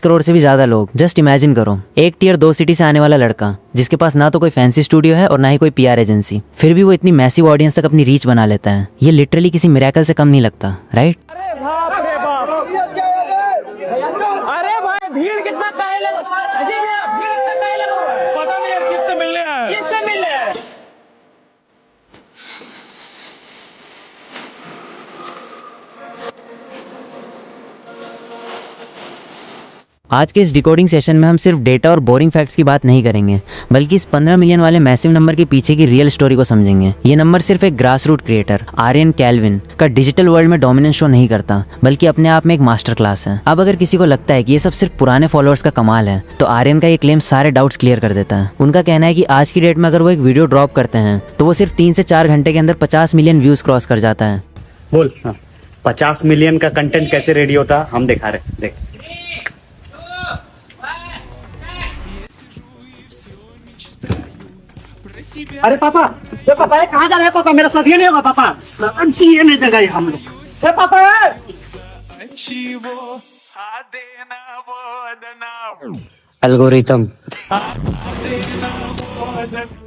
करोड़ से भी ज्यादा लोग। जस्ट इमेजिन करो, एक टीयर 2 सिटी से आने वाला लड़का जिसके पास ना तो कोई फैंसी स्टूडियो है और ना ही कोई पीआर एजेंसी, फिर भी वो इतनी मैसिव ऑडियंस तक अपनी रीच बना लेता है। ये लिटरली किसी मिरेकल से कम नहीं लगता, राइट? अरे भाई भीड़ कितना पता नहीं यार, किससे मिलने आए? आज के इस डिकोडिंग सेशन में हम सिर्फ डेटा और बोरिंग फैक्ट्स की बात नहीं करेंगे, बल्कि इस 15 मिलियन वाले मैसिव नंबर के पीछे की रियल स्टोरी को समझेंगे। ये नंबर सिर्फ एक grass root creator Aryan Calvin का डिजिटल वर्ल्ड में डोमिनेंस शो नहीं करता, बल्कि अपने आप में एक मास्टर क्लास है। अब अगर किसी को लगता है कि ये सब सिर्फ पुराने फॉलोअर्स का कमाल है, तो आर्यन का ये क्लेम सारे डाउट्स क्लियर कर देता है। उनका कहना है कि आज की डेट में अगर वो एक वीडियो ड्रॉप करते हैं तो वो सिर्फ 3 से 4 घंटे के अंदर 50 मिलियन व्यूज क्रॉस कर जाता है। बोल 50 मिलियन का कंटेंट कैसे रेडी होता हम दिखा रहे, देख। अरे पापा, ये पापा ये कहाँ जा रहे हैं पापा? मेरा साथ ये नहीं होगा पापा, सब्जी ये नहीं देगा ये हम लोग। ये पापा एल्गोरिथम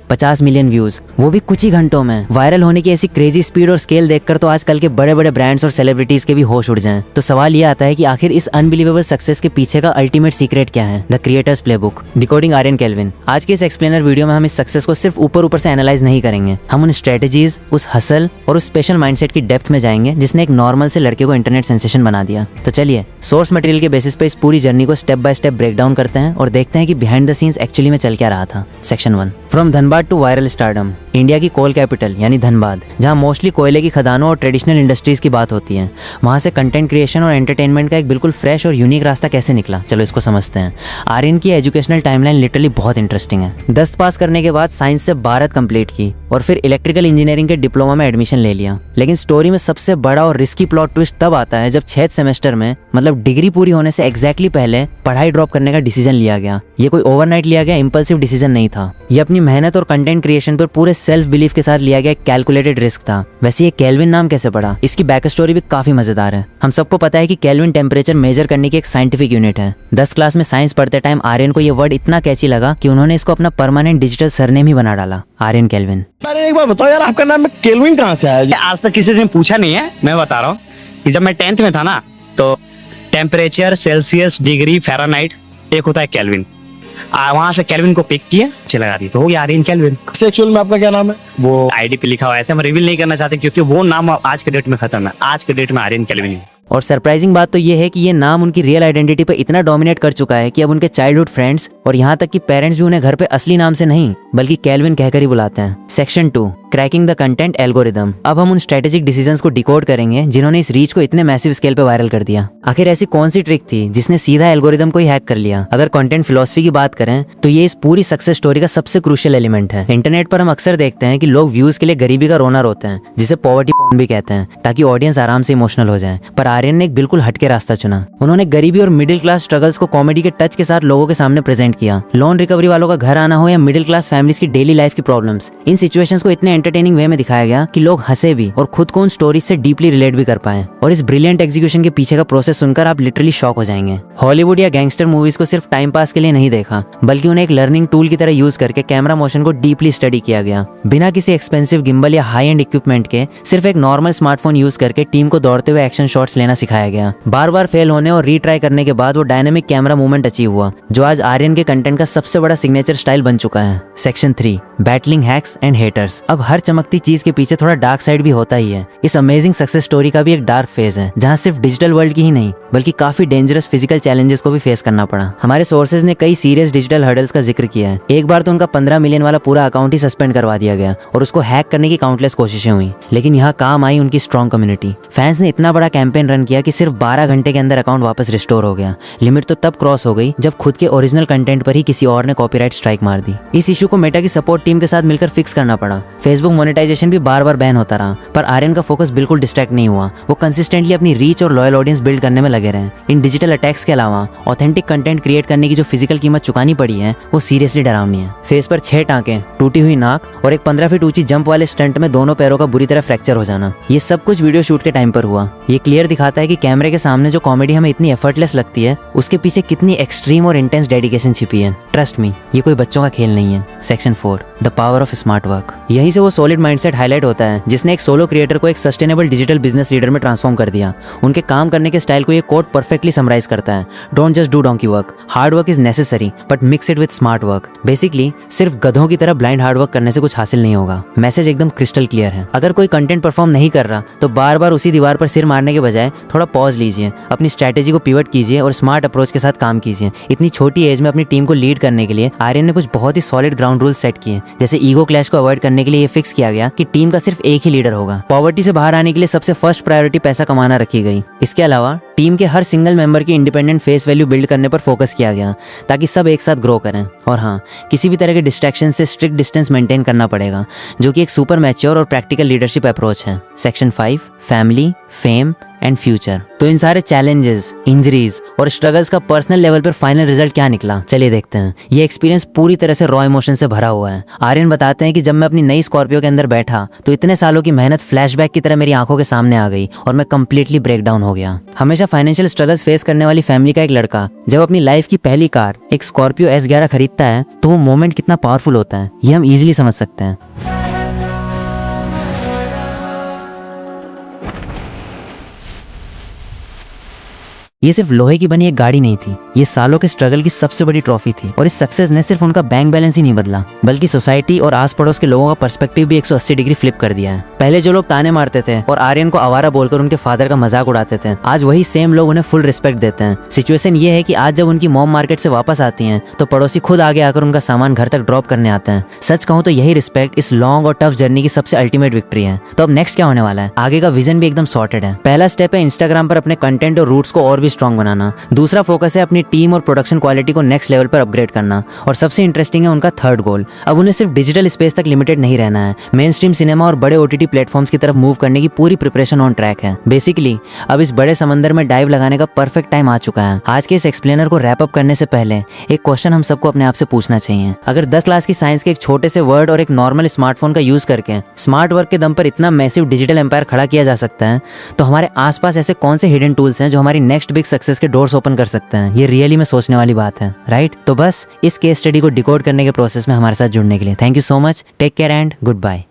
50 मिलियन व्यूज, वो भी कुछ ही घंटों में। वायरल होने की ऐसी क्रेजी स्पीड और स्केल देखकर तो आजकल के बड़े बड़े ब्रांड्स और सेलिब्रिटीज के भी होश उड़ जाएं। तो सवाल ये आता है कि आखिर इस अनबिलीवेबल सक्सेस के पीछे का अल्टीमेट सीक्रेट क्या है? The creator's playbook, decoding Aryan Calvin. आज के इस एक्सप्लेनर वीडियो में हम इस सक्सेस को सिर्फ ऊपर से एनालाइज नहीं करेंगे, हम उन स्ट्रेटेजीज, उस हसल और उस स्पेशल माइंडसेट की डेप्थ में जाएंगे जिसने एक नॉर्मल से लड़के को इंटरनेट सेंसेशन बना दिया। तो चलिए सोर्स मटेरियल के बेसिस पे इस पूरी जर्नी को step by step break down करते हैं और देखते हैं कि बिहाइंड द सीन्स एक्चुअली में चल क्या रहा था। Section 1, from Dhanbad to viral stardom. India की कोल कैपिटल यानी धनबाद, जहां मोस्टली कोयले की खदानों और ट्रेडिशनल इंडस्ट्रीज की बात होती है, वहां से कंटेंट क्रिएशन और एंटरटेनमेंट का एक बिल्कुल फ्रेश और यूनिक रास्ता कैसे निकला, चलो इसको समझते हैं। आर्यन की एजुकेशनल टाइमलाइन लिटरली बहुत इंटरेस्टिंग है। 10th पास करने के बाद साइंस से 12th कंप्लीट की और फिर इलेक्ट्रिकल इंजीनियरिंग के डिप्लोमा में एडमिशन ले लिया। लेकिन स्टोरी में सबसे बड़ा और रिस्की प्लॉट ट्विस्ट तब आता है जब 6th सेमेस्टर में, मतलब डिग्री पूरी होने से एग्जैक्टली पहले, पढ़ाई ड्रॉप करने का डिसीजन लिया गया। ये कोई ओवरनाइट लिया गया इंपल्सिव डिसीजन नहीं था, ये अपनी मेहनत और कंटेंट क्रिएशन पर पूरे सेल्फ बिलीफ के साथ लिया गया एक कैलकुलेटेड रिस्क था। वैसे ये कैल्विन नाम कैसे पड़ा, इसकी बैक स्टोरी भी काफी मजेदार है। हम सबको पता है कि कैल्विन टेम्परेचर मेजर करने की एक साइंटिफिक यूनिट है। 10th क्लास में साइंस पढ़ते टाइम आर्यन को ये वर्ड इतना कैची लगा कि उन्होंने इसको अपना परमानेंट डिजिटल सरनेम ही बना डाला, आर्यन कैल्विन। अरे एक बार बताओ यार, आपका नाम केल्विन कहाँ से आया? आज तक किसी ने पूछा नहीं है, मैं बता रहा हूँ कि जब मैं 10th में था ना, तो टेम्परेचर सेल्सियस, डिग्री, फ़ारेनहाइट, एक होता है केल्विन। वहां से केल्विन को पिक किया, लगा दी, तो हो गया आर्यन कैल्विन। सेक्सुअल में आपका क्या नाम है? वो आईडी पे लिखा हुआ है, ऐसे हम रिवील नहीं करना चाहते क्योंकि वो नाम आज के डेट में खत्म है। आज के डेट में आर्यन कैल्विन है। और सरप्राइजिंग बात तो ये है कि ये नाम उनकी रियल आइडेंटिटी पे इतना डोमिनेट कर चुका है कि अब उनके चाइल्डहुड फ्रेंड्स और यहाँ तक कि पेरेंट्स भी उन्हें घर पे असली नाम से नहीं बल्कि कैल्विन कहकर ही बुलाते हैं। Section 2, cracking the content algorithm. अब हम उन स्ट्रेटेजिक डिसीजंस को डिकोड करेंगे जिन्होंने इस रीच को इतने मैसिव स्केल पे वायरल कर दिया। आखिर ऐसी कौन सी ट्रिक थी जिसने सीधा एल्गोरिदम को ही हैक कर लिया? अगर कंटेंट फिलॉसफी की बात करें तो ये इस पूरी सक्सेस स्टोरी का सबसे क्रूशियल एलिमेंट है। इंटरनेट पर हम अक्सर देखते हैं कि लोग व्यूज के लिए गरीबी का रोना रोते हैं, जिसे पॉवर्टी पॉर्न भी कहते हैं, ताकि ऑडियंस आराम से इमोशनल हो जाए। पर आर्यन ने एक बिल्कुल हटके रास्ता चुना। उन्होंने गरीबी और मिडिल क्लास स्ट्रगल्स को कॉमेडी के टच के साथ लोगों के सामने प्रेजेंट किया। लोन रिकवरी वालों का घर आना हो या मिडिल क्लास फैमिलीज की डेली लाइफ की प्रॉब्लम्स, इन सिचुएशंस को इतने एंटरटेनिंग वे में दिखाया गया कि लोग हंसे भी और खुद को उन स्टोरीज से डीपली रिलेट भी कर पाए। और इस ब्रिलियंट एग्जीक्यूशन के पीछे का प्रोसेस सुनकर आप लिटरली शॉक हो जाएंगे। हॉलीवुड या गैंगस्टर मूवीज को सिर्फ टाइम पास के लिए नहीं देखा, बल्कि उन्हें एक लर्निंग टूल की तरह यूज करके कैमरा मोशन को डीपली स्टडी किया गया। बिना किसी एक्सपेंसिव गिम्बल या हाई एंड इक्विपमेंट के सिर्फ एक नॉर्मल स्मार्टफोन यूज करके टीम को दौड़ते हुए एक्शन शॉट्स लेना सिखाया गया। बार बार फेल होने और रीट्राई करने के बाद वो डायनामिक कैमरा मूवमेंट अचीव हुआ, जो आज आर्यन के कंटेंट का सबसे बड़ा सिग्नेचर स्टाइल बन चुका है। Section 3, battling hacks and haters. अब हर चमकती चीज के पीछे थोड़ा डार्क साइड भी होता ही है। इस अमेजिंग सक्सेस स्टोरी का भी एक डार्क फेज है, जहां सिर्फ डिजिटल वर्ल्ड की ही नहीं बल्कि काफी डेंजरस फिजिकल चैलेंजेस को भी फेस करना पड़ा। हमारे सोर्सेज ने कई सीरियस डिजिटल हर्डल्स का जिक्र किया है। एक बार तो उनका 15 मिलियन वाला पूरा अकाउंट ही सस्पेंड करवा दिया गया और उसको हैक करने की काउंटलेस कोशिशें हुई, लेकिन यहाँ काम आई उनकी स्ट्रॉन्ग कम्युनिटी। फैंस ने इतना बड़ा कैंपेन रन किया कि सिर्फ 12 घंटे के अंदर अकाउंट वापस रिस्टोर हो गया। लिमिट तो तब क्रॉस हो गई जब खुद के ओरिजिनल कंटेंट पर ही किसी और ने कॉपीराइट स्ट्राइक मार दी। इस इशू को मेटा की सपोर्ट टीम के साथ मिलकर फिक्स करना पड़ा। फेसबुक मोनेटाइजेशन भी बार बार बैन होता रहा, पर आर्यन का फोकस बिल्कुल डिस्ट्रैक्ट नहीं हुआ। वो कंसिस्टेंटली अपनी रीच और लॉयल ऑडियंस बिल्ड करने में लगे रहे। इन डिजिटल अटैक्स के अलावा ऑथेंटिक कंटेंट क्रिएट करने की जो फिजिकल कीमत चुकानी पड़ी है वो सीरियसली डरावनी है। फेस पर 6 टांके, टूटी हुई नाक और एक 15 फीट ऊंची जंप वाले स्टंट में दोनों पैरों का बुरी तरह फ्रैक्चर हो जाना, ये सब कुछ वीडियो शूट के टाइम पर हुआ। ये क्लियर दिखाता है कि कैमरे के सामने जो कॉमेडी हमें इतनी एफर्टलेस लगती है उसके पीछे कितनी एक्सट्रीम और इंटेंस डेडिकेशन छिपी है। ट्रस्ट मी, ये कोई बच्चों का खेल नहीं है। Section 4, the power of smart work. यहीं से वो सॉलिड माइंडसेट हाईलाइट होता है जिसने एक सोलो क्रिएटर को एक सस्टेनेबल डिजिटल बिजनेस लीडर में ट्रांसफॉर्म कर दिया। उनके काम करने के स्टाइल को ये कोट परफेक्टली समराइज करता है। Don't just do donkey work, hard work is necessary but mix it with smart work. Basically सिर्फ गधों की तरह ब्लाइंड हार्ड वर्क करने से कुछ हासिल नहीं होगा। मैसेज एकदम क्रिस्टल क्लियर है। अगर कोई कंटेंट परफॉर्म नहीं कर रहा तो बार बार उसी दीवार पर सिर मारने के बजाय थोड़ा पॉज लीजिए, अपनी स्ट्रैटेजी को पिवट कीजिए और स्मार्ट अप्रोच के साथ काम कीजिए। इतनी छोटी एज में अपनी टीम को लीड करने के लिए आर्यन ने कुछ बहुत ही सॉलिड ग्राउंड रूल्स सेट किए। जैसे ईगो क्लैश को अवॉइड करने के लिए ये फिक्स किया गया कि टीम का सिर्फ एक ही लीडर होगा। पॉवर्टी से बाहर आने के लिए सबसे फर्स्ट प्रायोरिटी पैसा कमाना रखी गई। इसके अलावा टीम के हर सिंगल मेंबर की इंडिपेंडेंट फेस वैल्यू बिल्ड करने पर फोकस किया गया ताकि सब एक साथ ग्रो करें। और हाँ, किसी भी तरह के डिस्ट्रैक्शन से स्ट्रिक्ट डिस्टेंस मेंटेन करना पड़ेगा, जो कि एक सुपर मैच्योर और प्रैक्टिकल लीडरशिप अप्रोच है। Section 5, family, fame and future. तो इन सारे चैलेंजेस, इंजरीज और स्ट्रगल्स का पर्सनल लेवल पर फाइनल रिजल्ट क्या निकला, चलिए देखते हैं। ये एक्सपीरियंस पूरी तरह से रॉ इमोशन से भरा हुआ है। आर्यन बताते हैं कि जब मैं अपनी नई स्कॉर्पियो के अंदर बैठा तो इतने सालों की मेहनत फ्लैशबैक की तरह मेरी आंखों के सामने आ गई और मैं कंप्लीटली ब्रेक डाउन हो गया। हमेशा फाइनेंशियल स्ट्रगल्स फेस करने वाली फैमिली का एक लड़का जब अपनी लाइफ की पहली कार एक स्कॉर्पियो S11 खरीदता है तो वो मोमेंट कितना पावरफुल होता है, ये हम इजीली समझ सकते हैं। ये सिर्फ लोहे की बनी एक गाड़ी नहीं थी, ये सालों के स्ट्रगल की सबसे बड़ी ट्रॉफी थी। और इस सक्सेस ने सिर्फ उनका बैंक बैलेंस ही नहीं बदला बल्कि सोसाइटी और आस पड़ोस के लोगों का पर्सपेक्टिव भी 180 डिग्री फ्लिप कर दिया है। पहले जो लोग ताने मारते थे और आर्यन को आवारा बोलकर उनके फादर का मजाक उड़ाते थे, आज वही सेम लोग उन्हें फुल रिस्पेक्ट देते हैं। सिचुएशन ये है कि आज जब उनकी मॉम मार्केट से वापस आती हैं तो पड़ोसी खुद आगे आकर उनका सामान घर तक ड्रॉप करने आते हैं। सच कहूँ तो यही रिस्पेक्ट इस लॉन्ग और टफ जर्नी की सबसे अल्टीमेट विक्ट्री है। तो अब नेक्स्ट क्या होने वाला है? आगे का विजन भी एकदम सॉर्टेड है। पहला स्टेप है इंस्टाग्राम पर अपने कंटेंट और रूट्स को और भी स्ट्रॉन्ग बनाना। दूसरा फोकस है अपनी टीम और प्रोडक्शन क्वालिटी को नेक्स्ट लेवल पर अपग्रेड करना। और सबसे इंटरेस्टिंग है उनका थर्ड गोल। अब उन्हें सिर्फ डिजिटल स्पेस तक लिमिटेड नहीं रहना है, मेन स्ट्रीम सिनेमा और बड़े OTT प्लेटफॉर्म्स की तरफ मूव करने की पूरी प्रिपरेशन ऑन ट्रैक है। बेसिकली अब इस बड़े समंदर में डाइव लगाने का परफेक्ट टाइम आ चुका है। आज के इस एक्सप्लेनर को रैप अप करने से पहले एक क्वेश्चन हम सबको अपने आप से पूछना चाहिए। अगर 10 क्लास की साइंस के एक छोटे से वर्ड और एक नॉर्मल स्मार्टफोन का यूज करके स्मार्ट वर्क के दम पर इतना मैसिव डिजिटल एम्पायर खड़ा किया जा सकता है, तो हमारे आसपास ऐसे कौन से हिडन टूल्स हैं जो हमारी नेक्स्ट बिग सक्सेस के डोर्स ओपन कर सकते हैं? ये रियली में सोचने वाली बात है, राइट? तो बस इस केस स्टडी को डिकोड करने के प्रोसेस में हमारे साथ जुड़ने के लिए thank you so much. Take care and good bye.